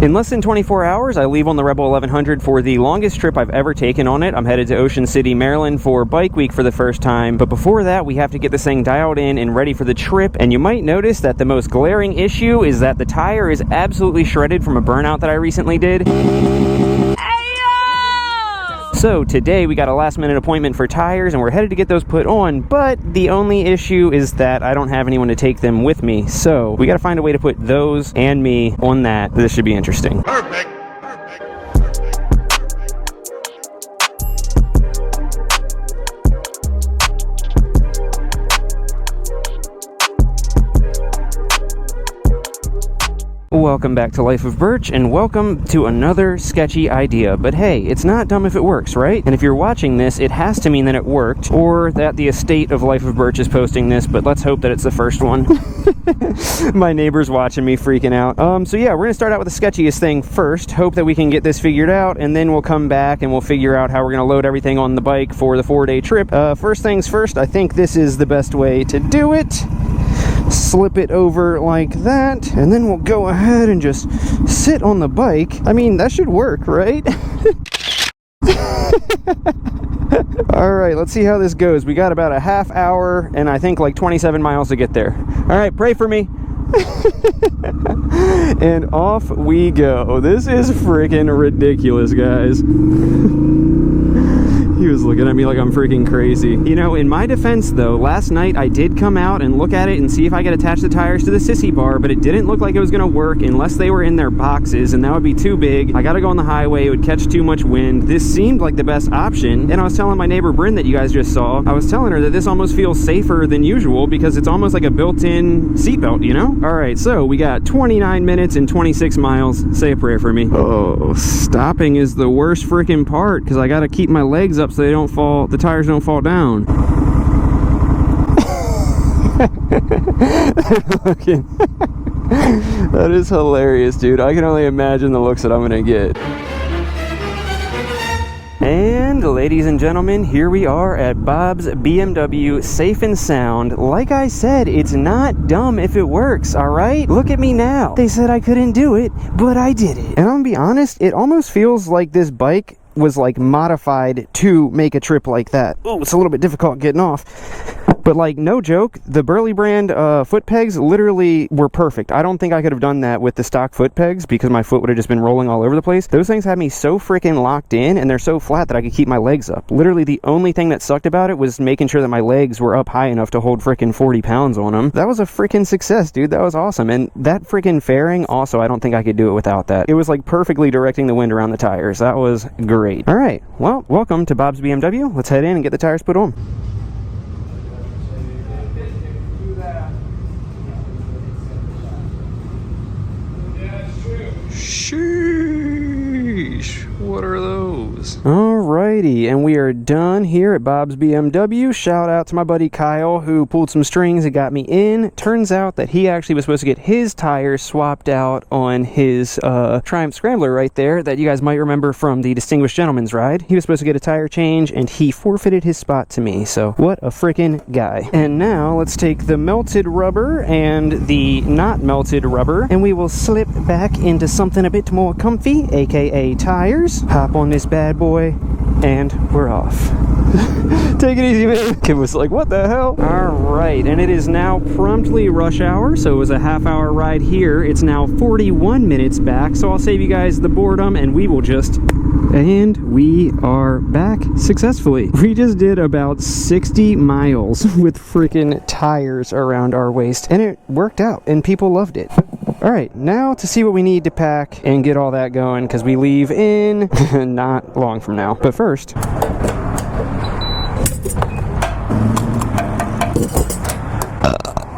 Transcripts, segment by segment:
In less than 24 hours, I leave on the Rebel 1100 for the longest trip I've ever taken on it. I'm headed to Ocean City, Maryland for Bike Week for the first time. But before that, we have to get this thing dialed in and ready for the trip. And you might notice that the most glaring issue is that the tire is absolutely shredded from a burnout that I recently did. So today we got a last minute appointment for tires and we're headed to get those put on, but the only issue is that I don't have anyone to take them with me. So we got to find a way to put those and me on that. This should be interesting. Perfect. Welcome back to Life of Birch, and welcome to another sketchy idea. But hey, it's not dumb if it works, right? And if you're watching this, it has to mean that it worked, or that the estate of Life of Birch is posting this, but let's hope that it's the first one. My neighbor's watching me freaking out. So yeah, we're gonna start out with the sketchiest thing first, hope that we can get this figured out, and then we'll come back and we'll figure out how we're gonna load everything on the bike for the 4-day trip. First things first, I think this is the best way to do it. Slip it over like that, and then we'll go ahead and just sit on the bike. I mean, that should work, right? Alright, let's see how this goes. We got about a half hour and I think like 27 miles to get there. Alright, pray for me. And off we go. This is freaking ridiculous, guys. He was looking at me like I'm freaking crazy. You know, in my defense though, last night I did come out and look at it and see if I could attach the tires to the Sissy bar, but it didn't look like it was gonna work unless they were in their boxes, and that would be too big. I gotta go on the highway, it would catch too much wind. This seemed like the best option, and I was telling my neighbor Bryn that you guys just saw, I was telling her that this almost feels safer than usual because it's almost like a built-in seatbelt, you know? Alright, so we got 29 minutes and 26 miles. Say a prayer for me. Oh, stopping is the worst freaking part because I gotta keep my legs up so they don't fall, the tires don't fall down. That is hilarious, dude. I can only imagine the looks that I'm gonna get. And ladies and gentlemen, here we are at Bob's BMW, safe and sound. Like I said, it's not dumb if it works, alright? Look at me now. They said I couldn't do it, but I did it. And I'm gonna be honest, it almost feels like this bike was like modified to make a trip like that. Oh, it's a little bit difficult getting off. But like, no joke, the Burly Brand foot pegs literally were perfect. I don't think I could have done that with the stock foot pegs because my foot would have just been rolling all over the place. Those things had me so freaking locked in, and they're so flat that I could keep my legs up. Literally the only thing that sucked about it was making sure that my legs were up high enough to hold freaking 40 pounds on them. That was a freaking success, dude. That was awesome. And that freaking fairing, also, I don't think I could do it without that. It was like perfectly directing the wind around the tires. That was great. All right, well, welcome to Bob's BMW. Let's head in and get the tires put on. Sheesh, what are those? Alrighty, and we are done here at Bob's BMW. Shout out to my buddy Kyle who pulled some strings and got me in. Turns out that he actually was supposed to get his tires swapped out on his Triumph Scrambler right there that you guys might remember from the Distinguished Gentleman's Ride. He was supposed to get a tire change and he forfeited his spot to me, so what a freaking guy. And now let's take the melted rubber and the not melted rubber and we will slip back into something a bit more comfy, aka tires. Hop on this bad boy and we're off. Take it easy, man. Kid was like, what the hell? Alright, and it is now promptly rush hour, so it was a half-hour ride here. It's now 41 minutes back, so I'll save you guys the boredom and we will just... And we are back successfully. We just did about 60 miles with freaking tires around our waist, and it worked out, and people loved it. Alright, now to see what we need to pack and get all that going, because we leave in not long from now. But first...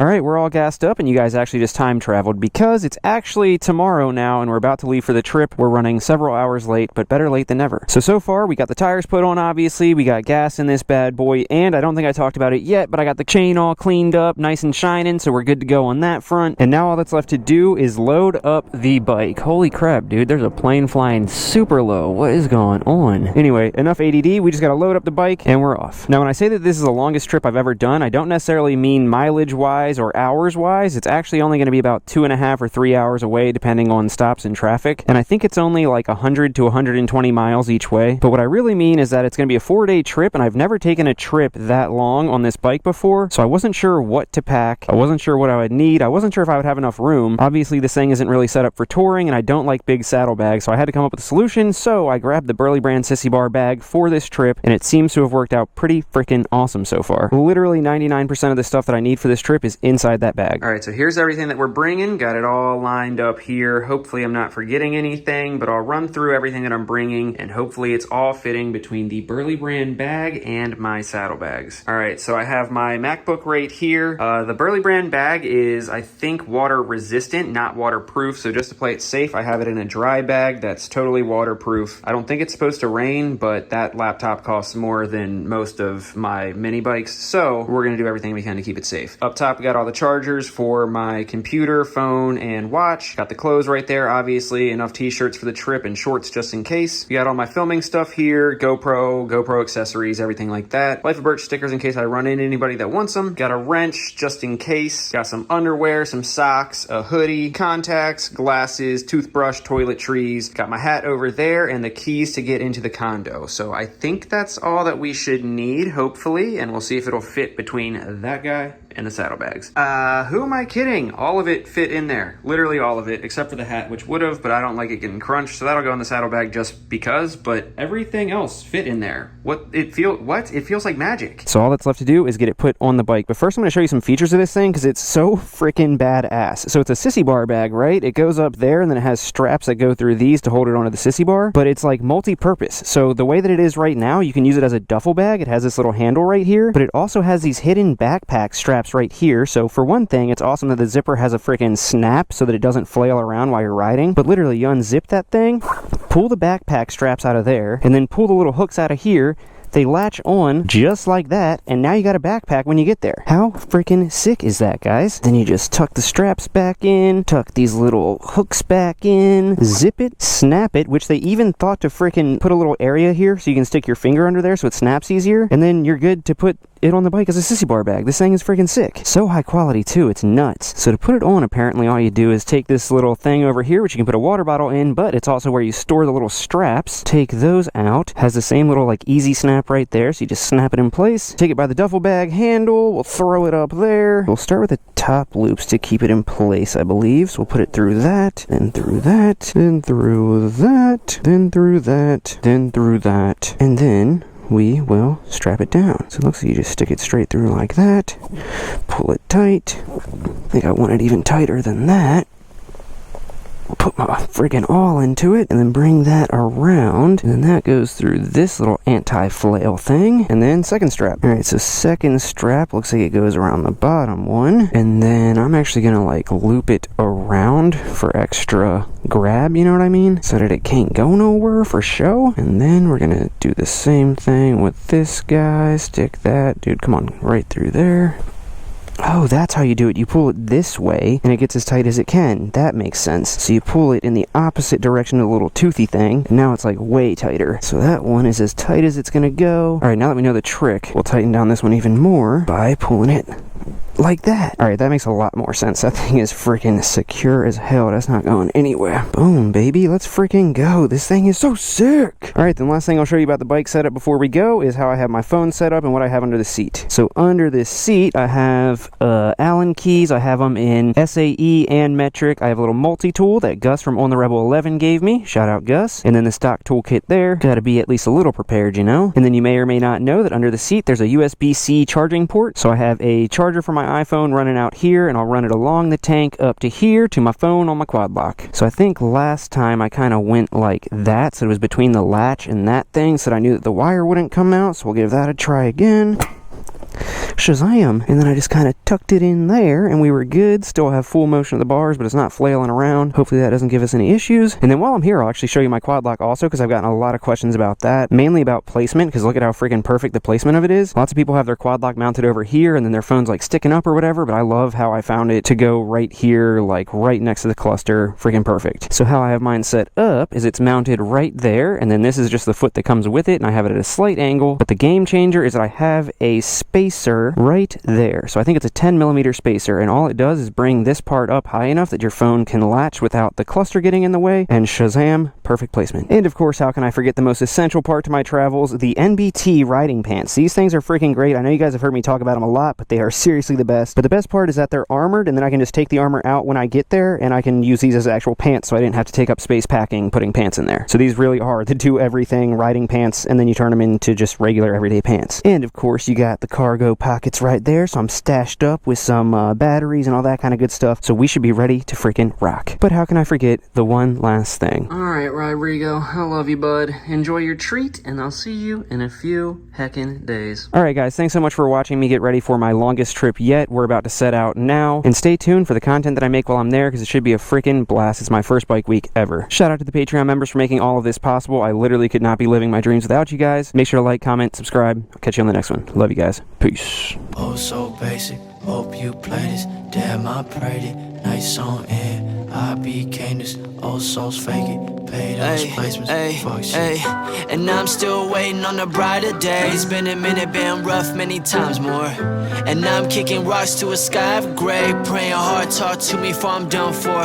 Alright, we're all gassed up and you guys actually just time traveled because it's actually tomorrow now and we're about to leave for the trip. We're running several hours late, but better late than never. So far we got the tires put on, obviously, we got gas in this bad boy, and I don't think I talked about it yet, but I got the chain all cleaned up, nice and shining, so we're good to go on that front. And now all that's left to do is load up the bike. Holy crap, dude, there's a plane flying super low. What is going on? Anyway, enough ADD, we just gotta load up the bike and we're off. Now when I say that this is the longest trip I've ever done, I don't necessarily mean mileage-wise wise or hours wise, it's actually only going to be about 2.5 or 3 hours away depending on stops and traffic, and I think it's only like 100 to 120 miles each way. But what I really mean is that it's going to be a 4-day trip, and I've never taken a trip that long on this bike before, so I wasn't sure what to pack. I wasn't sure what I would need. I wasn't sure if I would have enough room. Obviously this thing isn't really set up for touring, and I don't like big saddlebags, so I had to come up with a solution. So I grabbed the Burly Brand Sissy bar bag for this trip, and it seems to have worked out pretty freaking awesome so far. Literally 99% of the stuff that I need for this trip is inside that bag. All right, so here's everything that we're bringing. Got it all lined up here. Hopefully I'm not forgetting anything, but I'll run through everything that I'm bringing, and hopefully it's all fitting between the Burly Brand bag and my saddlebags. All right, so I have my MacBook right here. The Burly Brand bag is, I think, water resistant, not waterproof, so just to play it safe, I have it in a dry bag that's totally waterproof. I don't think it's supposed to rain, but that laptop costs more than most of my mini bikes, so we're gonna do everything we can to keep it safe. Up top, we got all the chargers for my computer, phone, and watch. Got the clothes right there, obviously, enough t-shirts for the trip and shorts just in case. We got all my filming stuff here, GoPro accessories, everything like that. LifeOfBurch stickers in case I run into anybody that wants them. Got a wrench just in case. Got some underwear, some socks, a hoodie, contacts, glasses, toothbrush, toiletries. Got my hat over there and the keys to get into the condo. So I think that's all that we should need, hopefully, and we'll see if it'll fit between that guy and the saddlebags. Who am I kidding? All of it fit in there. Literally all of it, except for the hat, which would have, but I don't like it getting crunched, so that'll go in the saddlebag just because, but everything else fit in there. It feels like magic. So all that's left to do is get it put on the bike. But first I'm gonna show you some features of this thing because it's so freaking badass. So it's a Sissy bar bag, right? It goes up there and then it has straps that go through these to hold it onto the Sissy bar, but it's like multi-purpose. So the way that it is right now, you can use it as a duffel bag. It has this little handle right here, but it also has these hidden backpack straps right here. So for one thing, it's awesome that the zipper has a freaking snap so that it doesn't flail around while you're riding, but literally you unzip that thing, pull the backpack straps out of there, and then pull the little hooks out of here. They latch on just like that, and now you got a backpack when you get there. How freaking sick is that, guys? Then you just tuck the straps back in, tuck these little hooks back in, zip it, snap it, which they even thought to freaking put a little area here so you can stick your finger under there so it snaps easier, and then you're good to put it on the bike as a Sissy bar bag. This thing is freaking sick. So high quality too, it's nuts. So to put it on, apparently all you do is take this little thing over here, which you can put a water bottle in, but it's also where you store the little straps. Take those out. Has the same little like easy snap right there, so you just snap it in place. Take it by the duffel bag handle, we'll throw it up there. We'll start with the top loops to keep it in place, I believe. So we'll put it through that, then through that, then through that, then through that, then through that, and then we will strap it down. So it looks like you just stick it straight through like that, pull it tight. I think I want it even tighter than that. We'll put my friggin' all into it and then bring that around, and then that goes through this little anti-flail thing, and then second strap. All right, so second strap looks like it goes around the bottom one, and then I'm actually gonna like loop it around for extra grab, you know what I mean, so that it can't go nowhere for show. And then we're gonna do the same thing with this guy. Stick that, dude, come on, right through there. Oh, that's how you do it. You pull it this way, and it gets as tight as it can. That makes sense. So you pull it in the opposite direction of the little toothy thing, and now it's like way tighter. So that one is as tight as it's gonna go. All right, now that we know the trick, we'll tighten down this one even more by pulling it like that. All right, that makes a lot more sense. That thing is freaking secure as hell. That's not going anywhere. Boom, baby. Let's freaking go. This thing is so sick. All right, then last thing I'll show you about the bike setup before we go is how I have my phone set up and what I have under the seat. So under this seat, I have Allen keys. I have them in SAE and metric. I have a little multi-tool that Gus from On the Rebel 11 gave me. Shout out, Gus. And then the stock toolkit there. Gotta be at least a little prepared, you know? And then you may or may not know that under the seat, there's a USB-C charging port. So I have a charger for my iPhone running out here, and I'll run it along the tank up to here to my phone on my quad lock. So I think last time I kind of went like that, so it was between the latch and that thing, so that I knew that the wire wouldn't come out. So we'll give that a try again. Shazam! And then I just kind of tucked it in there, and we were good. Still have full motion of the bars, but it's not flailing around. Hopefully that doesn't give us any issues. And then while I'm here, I'll actually show you my quad lock also, because I've gotten a lot of questions about that, mainly about placement, because look at how freaking perfect the placement of it is. Lots of people have their quad lock mounted over here, and then their phone's like sticking up or whatever, but I love how I found it to go right here, like right next to the cluster. Freaking perfect. So how I have mine set up is it's mounted right there, and then this is just the foot that comes with it, and I have it at a slight angle. But the game changer is that I have a space spacer right there. So I think it's a 10mm spacer, and all it does is bring this part up high enough that your phone can latch without the cluster getting in the way, and shazam, perfect placement. And of course, how can I forget the most essential part to my travels, the NBT riding pants. These things are freaking great. I know you guys have heard me talk about them a lot, but they are seriously the best. But the best part is that they're armored, and then I can just take the armor out when I get there, and I can use these as actual pants, so I didn't have to take up space packing, putting pants in there. So these really are the do everything riding pants, and then you turn them into just regular everyday pants. And of course, you got the cargo pockets right there, so I'm stashed up with some batteries and all that kind of good stuff, so we should be ready to freaking rock. But how can I forget the one last thing? Alright, Rodrigo, I love you, bud. Enjoy your treat, and I'll see you in a few heckin' days. Alright guys, thanks so much for watching me get ready for my longest trip yet. We're about to set out now, and stay tuned for the content that I make while I'm there, because it should be a freaking blast. It's my first bike week ever. Shout out to the Patreon members for making all of this possible. I literally could not be living my dreams without you guys. Make sure to like, comment, subscribe. I'll catch you on the next one. Love you guys. Peace. Oh, so basic. Hope you play this. Damn, I prayed it. Nice song, and I became this. Oh, souls fake it. Pay those placements. Fuck shit. And I'm still waiting on the brighter days. Been a minute, been rough many times more. And I'm kicking rocks to a sky of gray. Praying hard, talk to me before I'm done for.